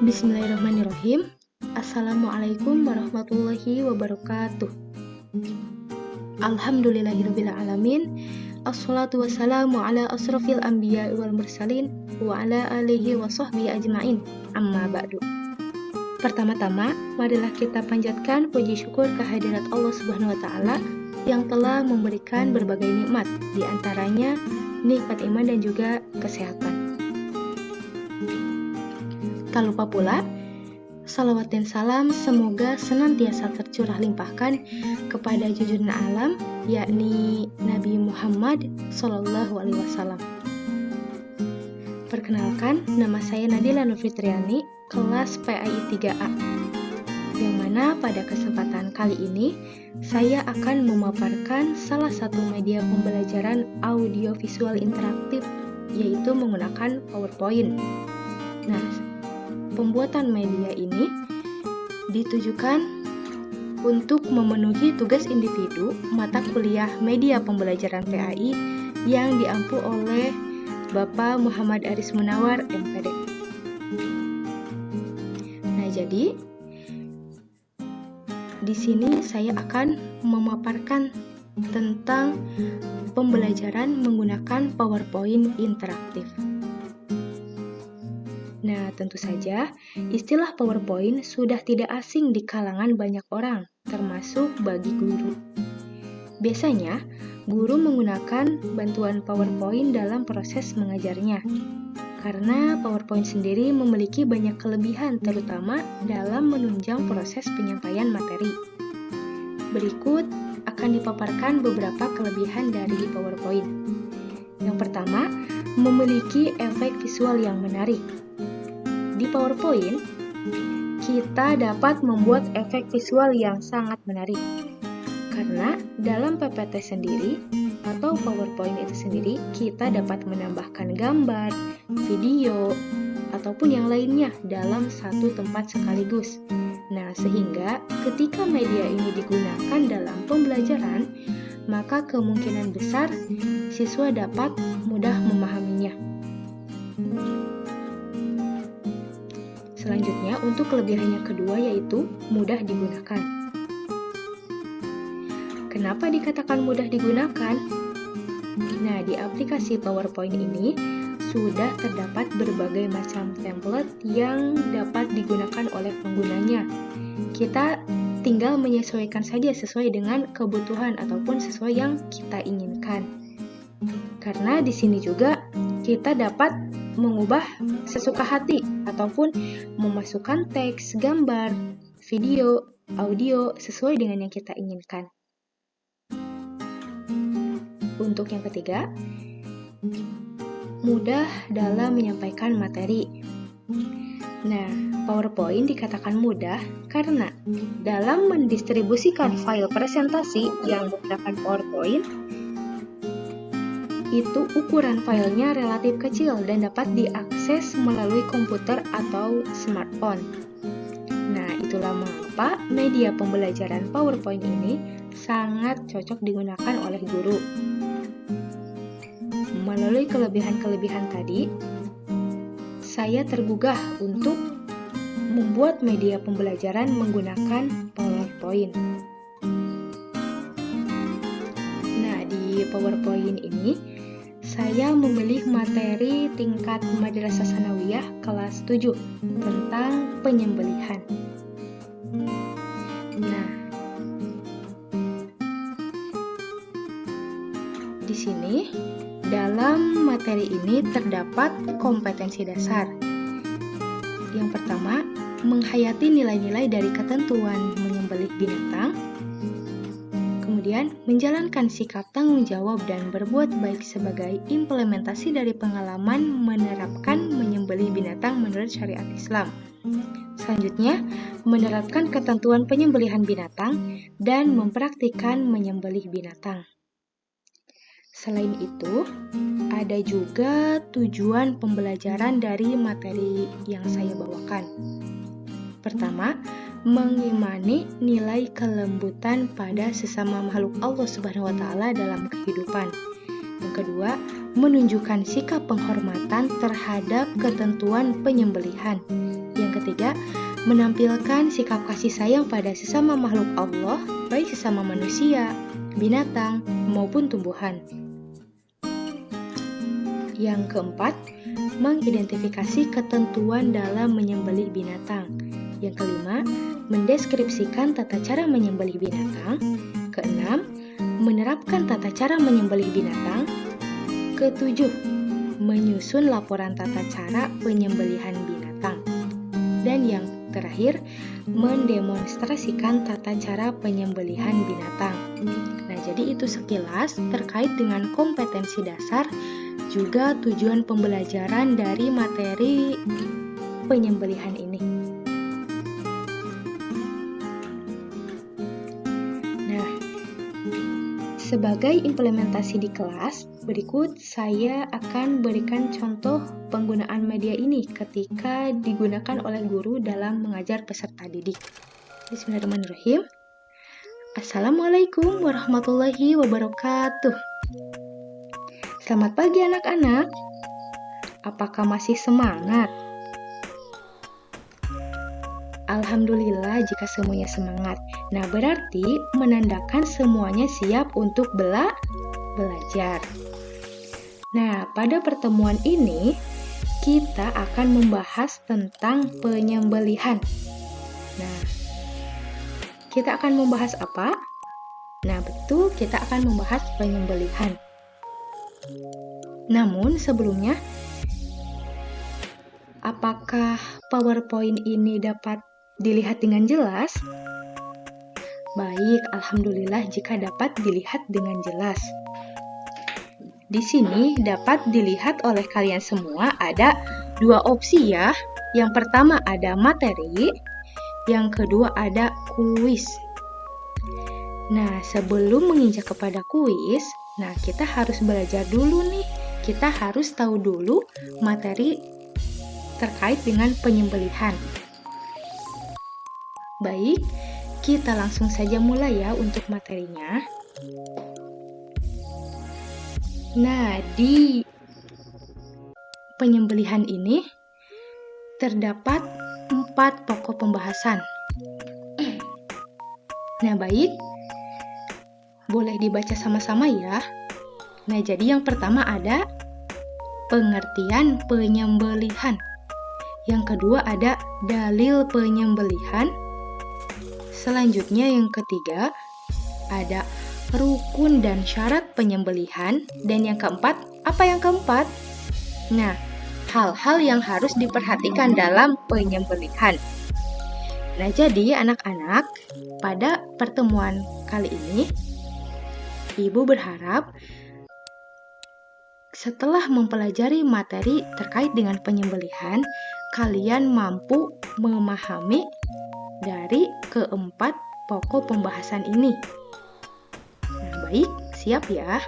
Bismillahirrahmanirrahim. Assalamualaikum warahmatullahi wabarakatuh. Alhamdulillahirrabbilalamin. Assalatu wassalamu ala asrafil anbiya wal mursalin wa ala alihi wa sahbihi ajma'in. Amma ba'du. Pertama-tama, marilah kita panjatkan puji syukur kehadirat Allah Subhanahu wa taala yang telah memberikan berbagai nikmat, di antaranya nikmat iman dan juga kesehatan. Tak lupa pula, salawat dan salam semoga senantiasa tercurah limpahkan kepada junjungan alam, yakni Nabi Muhammad SAW. Perkenalkan, nama saya Nadila Nurfitriani, kelas PAI 3A, yang mana pada kesempatan kali ini saya akan memaparkan salah satu media pembelajaran audiovisual interaktif, yaitu menggunakan PowerPoint. Nah, pembuatan media ini ditujukan untuk memenuhi tugas individu mata kuliah media pembelajaran PAI yang diampu oleh Bapak Muhammad Aris Munawar, MPD. Nah, jadi di sini saya akan memaparkan tentang pembelajaran menggunakan PowerPoint interaktif. Nah, tentu saja, istilah PowerPoint sudah tidak asing di kalangan banyak orang, termasuk bagi guru. Biasanya, guru menggunakan bantuan PowerPoint dalam proses mengajarnya, karena PowerPoint sendiri memiliki banyak kelebihan, terutama dalam menunjang proses penyampaian materi. Berikut akan dipaparkan beberapa kelebihan dari PowerPoint. Yang pertama, memiliki efek visual yang menarik. Di PowerPoint, kita dapat membuat efek visual yang sangat menarik. Karena dalam PPT sendiri atau PowerPoint itu sendiri, kita dapat menambahkan gambar, video, ataupun yang lainnya dalam satu tempat sekaligus. Nah, sehingga ketika media ini digunakan dalam pembelajaran, maka kemungkinan besar siswa dapat mudah memahaminya. Selanjutnya, untuk kelebihan yang kedua yaitu mudah digunakan. Kenapa dikatakan mudah digunakan? Nah, di aplikasi PowerPoint ini sudah terdapat berbagai macam template yang dapat digunakan oleh penggunanya. Kita tinggal menyesuaikan saja sesuai dengan kebutuhan ataupun sesuai yang kita inginkan. Karena di sini juga kita dapat mengubah sesuka hati ataupun memasukkan teks, gambar, video, audio sesuai dengan yang kita inginkan. Untuk yang ketiga, mudah dalam menyampaikan materi. Nah, PowerPoint dikatakan mudah karena dalam mendistribusikan file presentasi yang menggunakan PowerPoint, itu ukuran filenya relatif kecil dan dapat diakses melalui komputer atau smartphone. Nah, itulah mengapa media pembelajaran PowerPoint ini sangat cocok digunakan oleh guru. Melalui kelebihan-kelebihan tadi, saya tergugah untuk membuat media pembelajaran menggunakan PowerPoint. Nah, di PowerPoint ini saya memilih materi tingkat Madrasah Sanawiyah kelas 7 tentang penyembelihan. Nah, di sini dalam materi ini terdapat kompetensi dasar. Yang pertama, menghayati nilai-nilai dari ketentuan menyembelih binatang. Kemudian, menjalankan sikap tanggung jawab dan berbuat baik sebagai implementasi dari pengalaman menerapkan menyembelih binatang menurut syariat Islam. Selanjutnya, menerapkan ketentuan penyembelihan binatang dan mempraktikkan menyembelih binatang. Selain itu, ada juga tujuan pembelajaran dari materi yang saya bawakan. Pertama, mengimani nilai kelembutan pada sesama makhluk Allah Subhanahu wa taala dalam kehidupan. Yang kedua, menunjukkan sikap penghormatan terhadap ketentuan penyembelihan. Yang ketiga, menampilkan sikap kasih sayang pada sesama makhluk Allah, baik sesama manusia, binatang, maupun tumbuhan. Yang keempat, mengidentifikasi ketentuan dalam menyembelih binatang. Yang kelima, mendeskripsikan tata cara menyembelih binatang. Keenam, menerapkan tata cara menyembelih binatang. Ketujuh, menyusun laporan tata cara penyembelihan binatang. Dan yang terakhir, mendemonstrasikan tata cara penyembelihan binatang. Nah, jadi itu sekilas terkait dengan kompetensi dasar, juga tujuan pembelajaran dari materi penyembelihan ini. Nah, sebagai implementasi di kelas, berikut saya akan berikan contoh penggunaan media ini ketika digunakan oleh guru dalam mengajar peserta didik. Bismillahirrahmanirrahim. Assalamualaikum warahmatullahi wabarakatuh. Selamat pagi anak-anak. Apakah masih semangat? Alhamdulillah jika semuanya semangat. Nah, berarti menandakan semuanya siap untuk belajar. Nah, pada pertemuan ini kita akan membahas tentang penyembelihan. Nah, kita akan membahas apa? Nah, betul, kita akan membahas penyembelihan. Namun sebelumnya, apakah PowerPoint ini dapat dilihat dengan jelas? Baik, alhamdulillah jika dapat dilihat dengan jelas. Di sini dapat dilihat oleh kalian semua ada dua opsi ya. Yang pertama ada materi, yang kedua ada kuis. Nah, sebelum menginjak kepada kuis, nah kita harus belajar dulu nih. Kita harus tahu dulu materi terkait dengan penyembelihan. Baik, kita langsung saja mulai ya untuk materinya. Nah, di penyembelihan ini terdapat 4 pokok pembahasan. Nah, baik. Boleh dibaca sama-sama ya. Nah, jadi yang pertama ada pengertian penyembelihan. Yang kedua ada dalil penyembelihan. Selanjutnya yang ketiga ada rukun dan syarat penyembelihan. Dan yang keempat, apa yang keempat? Nah, hal-hal yang harus diperhatikan dalam penyembelihan. Nah, jadi anak-anak, pada pertemuan kali ini, Ibu berharap setelah mempelajari materi terkait dengan penyembelihan, kalian mampu memahami dari keempat pokok pembahasan ini. Nah, baik, siap ya.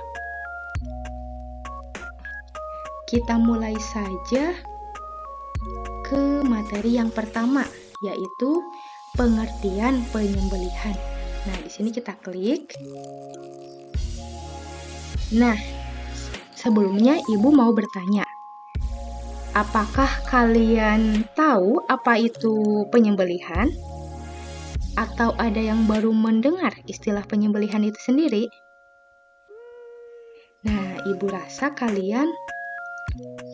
Kita mulai saja ke materi yang pertama, yaitu pengertian penyembelihan. Nah, di sini kita klik. Nah, sebelumnya Ibu mau bertanya, apakah kalian tahu apa itu penyembelihan? Atau ada yang baru mendengar istilah penyembelihan itu sendiri? Nah, Ibu rasa kalian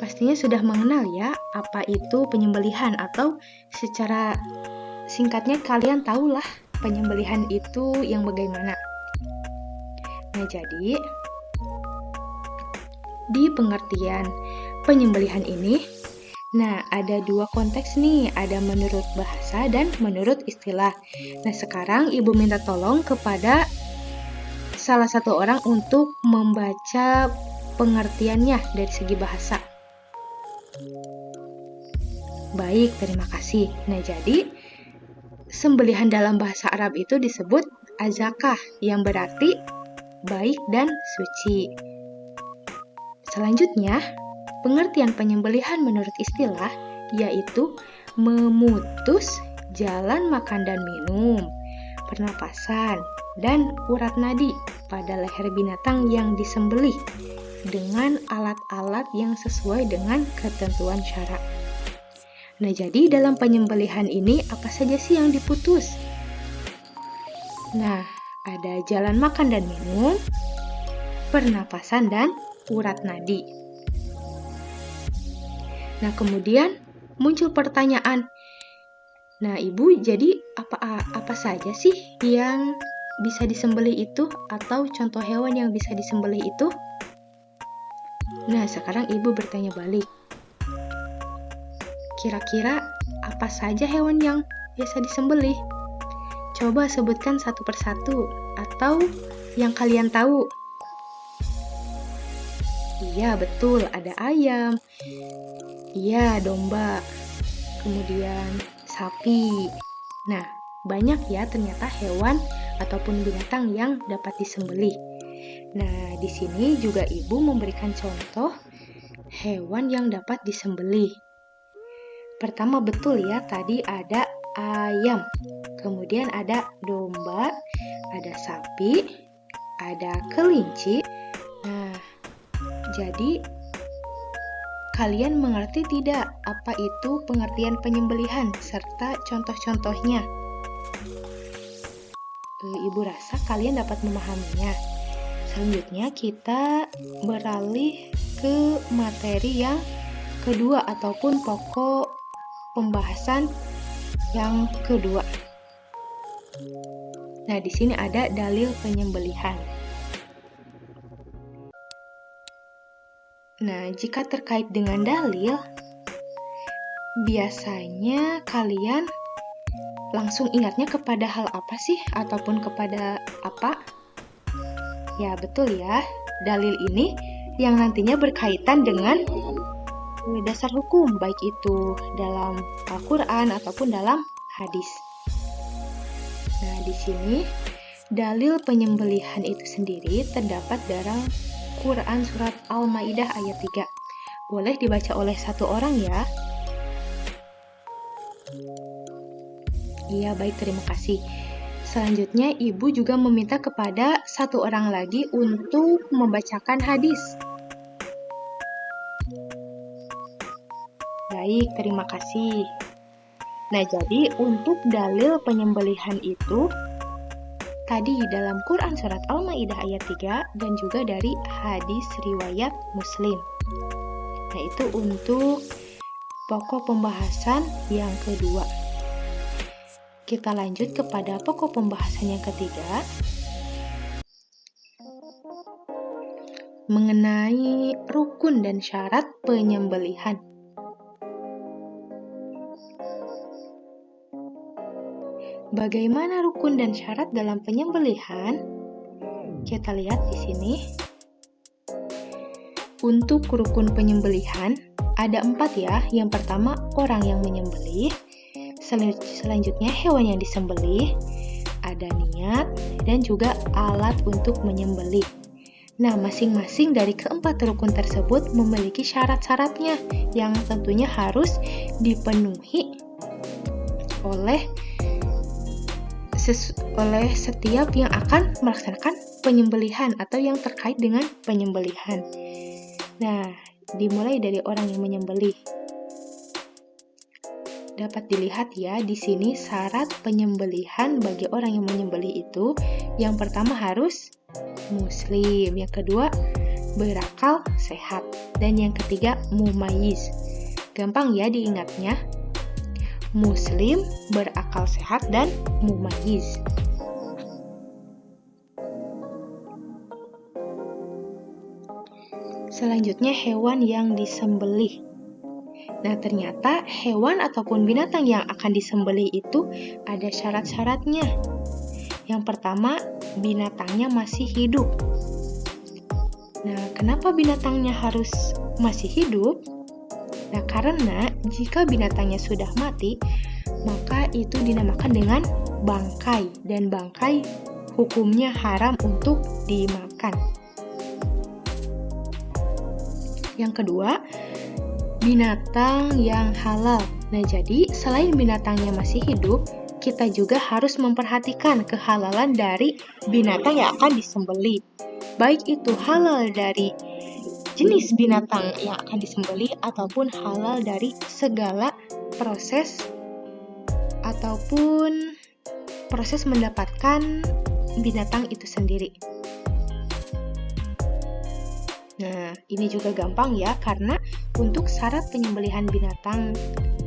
pastinya sudah mengenal ya apa itu penyembelihan, atau secara singkatnya kalian tahulah penyembelihan itu yang bagaimana. Nah, jadi di pengertian penyembelihan ini, nah ada dua konteks nih, ada menurut bahasa dan menurut istilah. Nah, sekarang Ibu minta tolong kepada salah satu orang untuk membaca pengertiannya dari segi bahasa. Baik, terima kasih. Nah, jadi sembelihan dalam bahasa Arab itu disebut azakah, yang berarti baik dan suci. Selanjutnya, pengertian penyembelihan menurut istilah yaitu memutus jalan makan dan minum, pernapasan, dan urat nadi pada leher binatang yang disembelih dengan alat-alat yang sesuai dengan ketentuan syara. Nah, jadi dalam penyembelihan ini apa saja sih yang diputus? Nah, ada jalan makan dan minum, pernapasan dan urat nadi. Nah, kemudian muncul pertanyaan, nah Ibu, jadi apa saja sih yang bisa disembelih itu atau contoh hewan yang bisa disembelih itu? Nah, sekarang Ibu bertanya balik. Kira-kira apa saja hewan yang biasa disembelih? Coba sebutkan satu persatu atau yang kalian tahu. Iya, betul, ada ayam. Iya, domba. Kemudian sapi. Nah, banyak ya ternyata hewan ataupun binatang yang dapat disembelih. Nah, di sini juga Ibu memberikan contoh hewan yang dapat disembelih. Pertama, betul ya, tadi ada ayam. Kemudian ada domba, ada sapi, ada kelinci. Nah, jadi kalian mengerti tidak apa itu pengertian penyembelihan serta contoh-contohnya? Ibu rasa kalian dapat memahaminya. Selanjutnya kita beralih ke materi yang kedua ataupun pokok pembahasan yang kedua. Nah, di sini ada dalil penyembelihan. Nah, jika terkait dengan dalil, biasanya kalian langsung ingatnya kepada hal apa sih? Ataupun kepada apa? Ya, betul ya. Dalil ini yang nantinya berkaitan dengan dasar hukum, baik itu dalam Al-Quran ataupun dalam hadis. Nah, di sini dalil penyembelihan itu sendiri terdapat dalam Quran Surat Al-Ma'idah ayat 3. Boleh dibaca oleh satu orang ya. Iya, baik, terima kasih. Selanjutnya, Ibu juga meminta kepada satu orang lagi untuk membacakan hadis. Baik, terima kasih. Nah, jadi untuk dalil penyembelihan itu tadi dalam Quran Surat Al-Ma'idah ayat 3 dan juga dari hadis riwayat Muslim. Nah, itu untuk pokok pembahasan yang kedua. Kita lanjut kepada pokok pembahasan yang ketiga, mengenai rukun dan syarat penyembelihan. Bagaimana rukun dan syarat dalam penyembelihan? Kita lihat di sini. Untuk rukun penyembelihan ada 4 ya. Yang pertama, orang yang menyembelih. Selanjutnya, hewan yang disembelih. Ada niat dan juga alat untuk menyembelih. Nah, masing-masing dari keempat rukun tersebut memiliki syarat-syaratnya yang tentunya harus dipenuhi oleh setiap yang akan melaksanakan penyembelihan atau yang terkait dengan penyembelihan. Nah, dimulai dari orang yang menyembelih. Dapat dilihat ya di sini syarat penyembelihan bagi orang yang menyembelih itu, yang pertama harus muslim, yang kedua berakal sehat, dan yang ketiga mumayyiz. Gampang ya diingatnya. Muslim, berakal sehat, dan mumayyiz. Selanjutnya, hewan yang disembelih. Nah, ternyata hewan ataupun binatang yang akan disembelih itu ada syarat-syaratnya. Yang pertama, binatangnya masih hidup. Nah, kenapa binatangnya harus masih hidup? Nah, karena jika binatangnya sudah mati, maka itu dinamakan dengan bangkai, dan bangkai hukumnya haram untuk dimakan. Yang kedua, binatang yang halal. Nah, jadi selain binatangnya masih hidup, kita juga harus memperhatikan kehalalan dari binatang yang akan disembelih. Baik itu halal dari jenis binatang yang akan disembelih ataupun halal dari segala proses ataupun proses mendapatkan binatang itu sendiri. Nah, ini juga gampang ya, karena untuk syarat penyembelihan binatang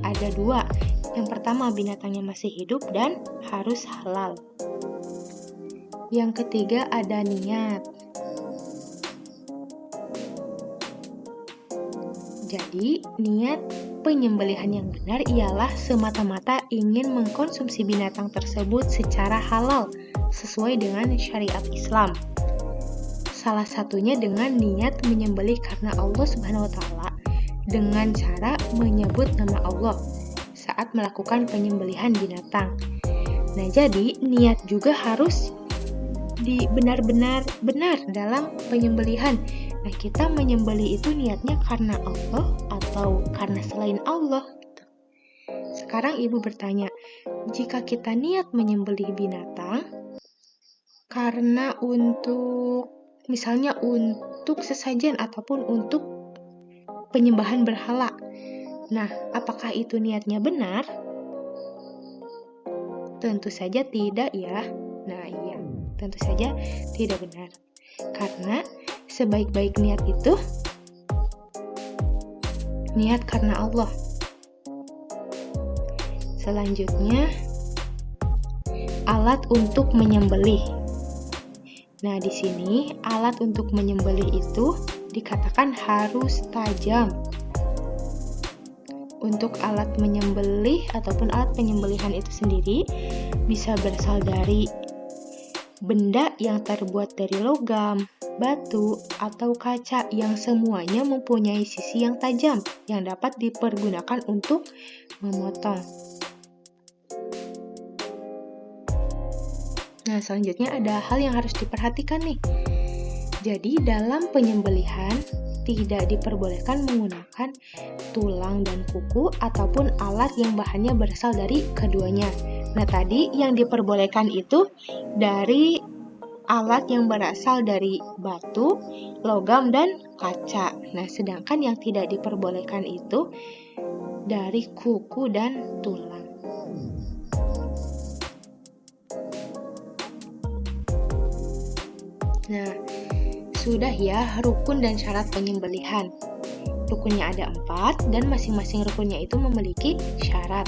ada 2. Yang pertama, binatangnya masih hidup dan harus halal. Yang ketiga ada niat. Jadi, niat penyembelihan yang benar ialah semata-mata ingin mengkonsumsi binatang tersebut secara halal sesuai dengan syariat Islam. Salah satunya dengan niat menyembelih karena Allah Subhanahu wa taala dengan cara menyebut nama Allah saat melakukan penyembelihan binatang. Nah, jadi niat juga harus benar-benar benar dalam penyembelihan. Nah, kita menyembelih itu niatnya karena Allah atau karena selain Allah. Sekarang ibu bertanya, jika kita niat menyembelih binatang karena misalnya untuk sesajen ataupun untuk penyembahan berhala, nah, apakah itu niatnya benar? Tentu saja tidak ya. Nah, iya, tentu saja tidak benar. Karena sebaik-baik niat itu niat karena Allah. Selanjutnya, alat untuk menyembelih. Nah, di sini alat untuk menyembelih itu dikatakan harus tajam. Untuk alat menyembelih ataupun alat penyembelihan itu sendiri bisa berasal dari benda yang terbuat dari logam, batu, atau kaca yang semuanya mempunyai sisi yang tajam yang dapat dipergunakan untuk memotong. Nah, selanjutnya ada hal yang harus diperhatikan nih. Jadi, dalam penyembelihan tidak diperbolehkan menggunakan tulang dan kuku ataupun alat yang bahannya berasal dari keduanya. Nah, tadi yang diperbolehkan itu dari alat yang berasal dari batu, logam, dan kaca. Nah, sedangkan yang tidak diperbolehkan itu dari kuku dan tulang. Nah, sudah ya rukun dan syarat penyembelihan. Rukunnya ada 4 dan masing-masing rukunnya itu memiliki syarat.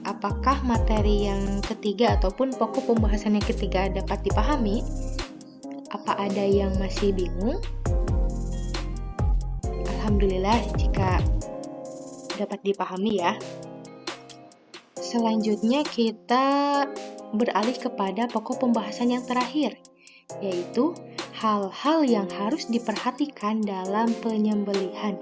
Apakah materi yang ketiga ataupun pokok pembahasan yang ketiga dapat dipahami? Apa ada yang masih bingung? Alhamdulillah jika dapat dipahami ya. Selanjutnya kita beralih kepada pokok pembahasan yang terakhir, yaitu hal-hal yang harus diperhatikan dalam penyembelihan.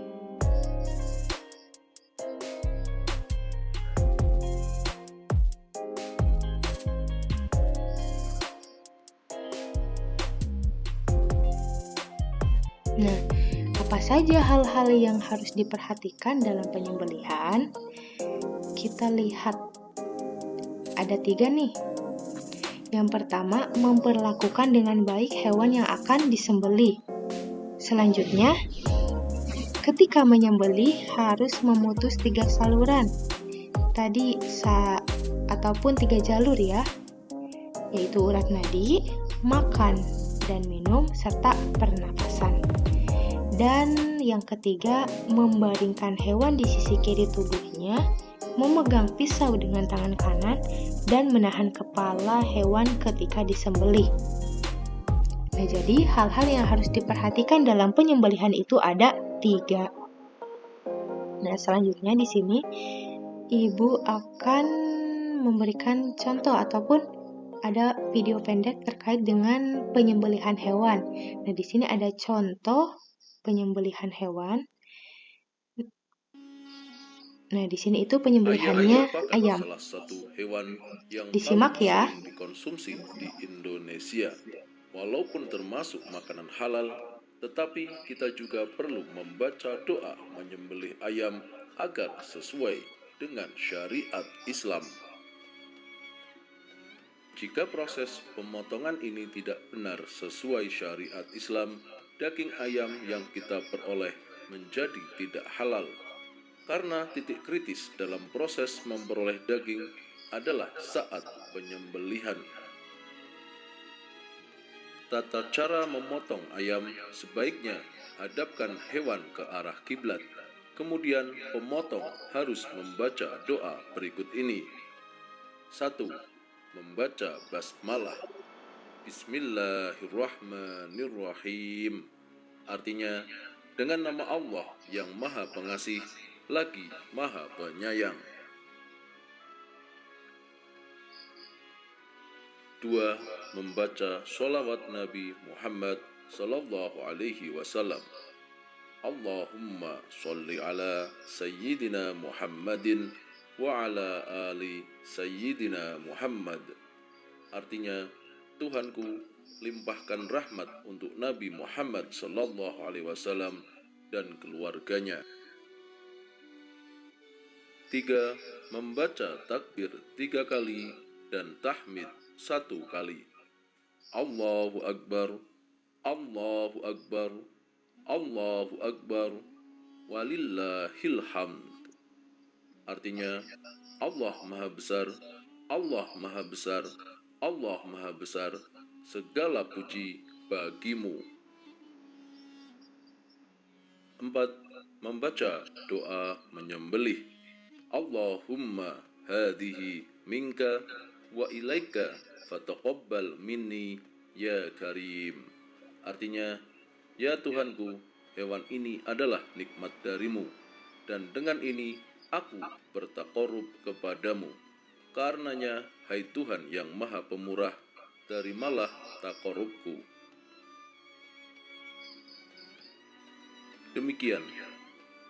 Nah, apa saja hal-hal yang harus diperhatikan dalam penyembelihan? Kita lihat ada 3 nih. Yang pertama, memperlakukan dengan baik hewan yang akan disembelih. Selanjutnya, ketika menyembelih harus memutus 3 saluran. Tadi ataupun 3 jalur ya, yaitu urat nadi, makan dan minum, serta pernapasan. Dan yang ketiga, membaringkan hewan di sisi kiri tubuhnya, memegang pisau dengan tangan kanan, dan menahan kepala hewan ketika disembelih. Nah, jadi hal-hal yang harus diperhatikan dalam penyembelihan itu ada 3. Nah, selanjutnya di sini ibu akan memberikan contoh ataupun ada video pendek terkait dengan penyembelihan hewan. Nah, di sini ada contoh penyembelihan hewan. Nah, di sini itu penyembelihannya ayam. Salah satu hewan yang Disimak ya. sering dikonsumsi di Indonesia. Walaupun termasuk makanan halal, tetapi kita juga perlu membaca doa menyembelih ayam agar sesuai dengan syariat Islam. Jika proses pemotongan ini tidak benar sesuai syariat Islam, daging ayam yang kita peroleh menjadi tidak halal. Karena titik kritis dalam proses memperoleh daging adalah saat penyembelihan. Tata cara memotong ayam sebaiknya hadapkan hewan ke arah kiblat. Kemudian pemotong harus membaca doa berikut ini. 1. Membaca basmalah. Bismillahirrahmanirrahim. Artinya, dengan nama Allah yang Maha Pengasih lagi Maha Penyayang. 2. Membaca sholawat Nabi Muhammad sallallahu alaihi wasallam. Allahumma sholli ala Sayyidina Muhammadin wa ala ali Sayyidina Muhammad. Artinya, Tuhanku, limpahkan rahmat untuk Nabi Muhammad sallallahu alaihi wasallam dan keluarganya. 3. Membaca takbir 3 kali dan tahmid 1 kali. Allahu Akbar, Allahu Akbar, Allahu Akbar, walillahil hamd. Artinya, Allah Maha Besar, Allah Maha Besar, Allah Maha Besar, segala puji bagimu. 4. Membaca doa menyembelih. Allahumma hadhihi minka wa ilaika fataqabbal minni ya karim. Artinya, ya Tuhanku, hewan ini adalah nikmat darimu, dan dengan ini aku bertaqarrub kepadamu. Karenanya, hai Tuhan yang Maha Pemurah, terimalah taqarrubku. Demikian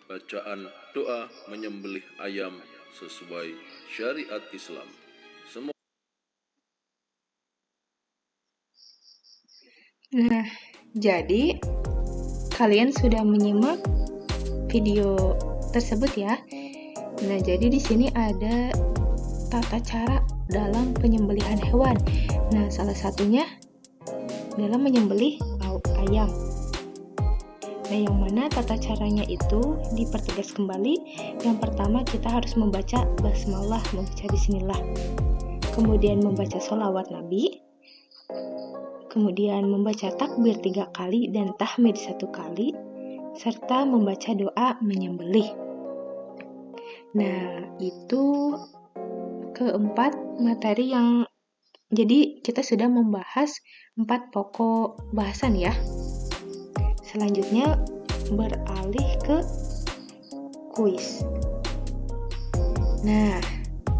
bacaan doa menyembelih ayam sesuai syariat Islam. Nah, jadi kalian sudah menyimak video tersebut ya. Nah, jadi di sini ada tata cara dalam penyembelihan hewan. Nah, salah satunya dalam menyembelih ayam. Nah, yang mana tata caranya itu dipertegas kembali. Yang pertama, kita harus membaca basmalah, membaca bismillah. Kemudian membaca sholawat Nabi. Kemudian membaca takbir 3 kali dan tahmid 1 kali, serta membaca doa menyembelih. Nah, itu keempat materi yang jadi kita sudah membahas 4 pokok bahasan ya. Selanjutnya beralih ke kuis. Nah,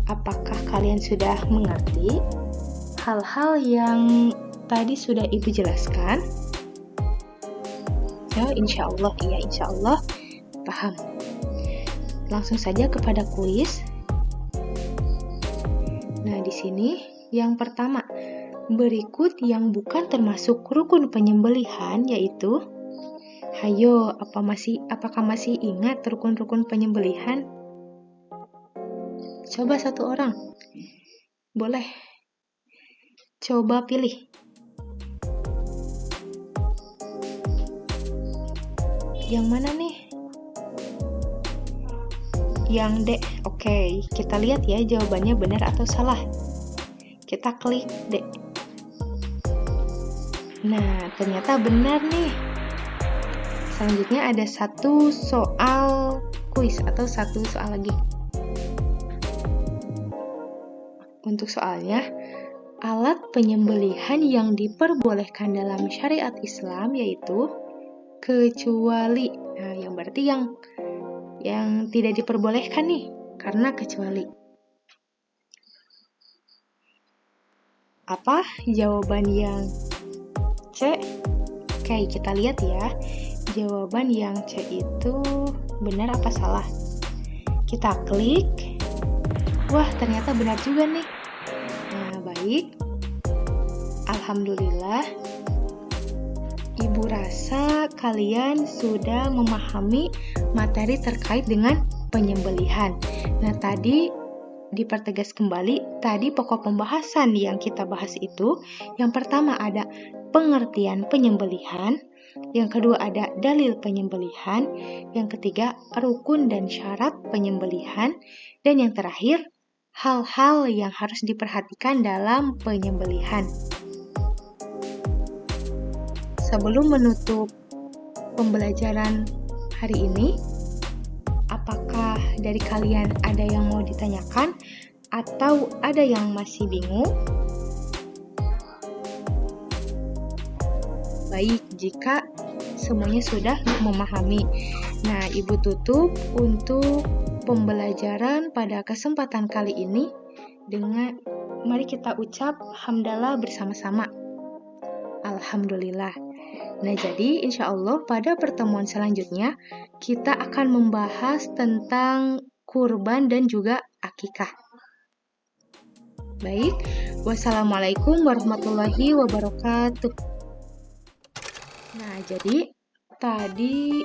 apakah kalian sudah mengerti hal-hal yang tadi sudah Ibu jelaskan? Ya, insya Allah paham. Langsung saja kepada kuis. Nah, di sini yang pertama, berikut yang bukan termasuk rukun penyembelihan yaitu, hayo, apakah masih ingat rukun-rukun penyembelihan? Coba satu orang. Boleh. Coba pilih. Yang mana nih? Yang D. Oke, kita lihat ya jawabannya benar atau salah. Kita klik D. Nah, ternyata benar nih. Selanjutnya ada 1 soal kuis atau 1 soal lagi. Untuk soalnya, alat penyembelihan yang diperbolehkan dalam syariat Islam yaitu kecuali. Nah, yang berarti yang tidak diperbolehkan nih karena kecuali. Apa jawaban yang C? Oke, kita lihat ya. Jawaban yang C itu benar apa salah? Kita klik. Wah, ternyata benar juga nih. Nah, baik. Alhamdulillah. Ibu rasa kalian sudah memahami materi terkait dengan penyembelihan. Nah, tadi dipertegas kembali, tadi pokok pembahasan yang kita bahas itu, yang pertama ada pengertian penyembelihan, yang kedua ada dalil penyembelihan, yang ketiga rukun dan syarat penyembelihan, dan yang terakhir hal-hal yang harus diperhatikan dalam penyembelihan. Sebelum menutup pembelajaran hari ini, apakah dari kalian ada yang mau ditanyakan atau ada yang masih bingung? Baik, jika semuanya sudah memahami. Nah, Ibu tutup untuk pembelajaran pada kesempatan kali ini dengan mari kita ucap hamdalah bersama-sama. Alhamdulillah. Nah, jadi insya Allah pada pertemuan selanjutnya kita akan membahas tentang kurban dan juga akikah. Baik, wassalamualaikum warahmatullahi wabarakatuh. Nah, jadi tadi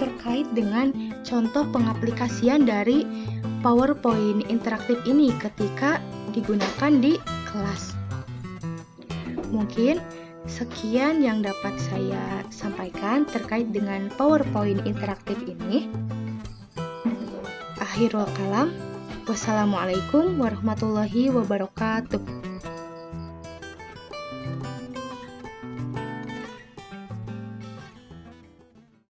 terkait dengan contoh pengaplikasian dari PowerPoint interaktif ini ketika digunakan di kelas. Mungkin sekian yang dapat saya sampaikan terkait dengan PowerPoint interaktif ini. Akhirul kalam, wassalamualaikum warahmatullahi wabarakatuh.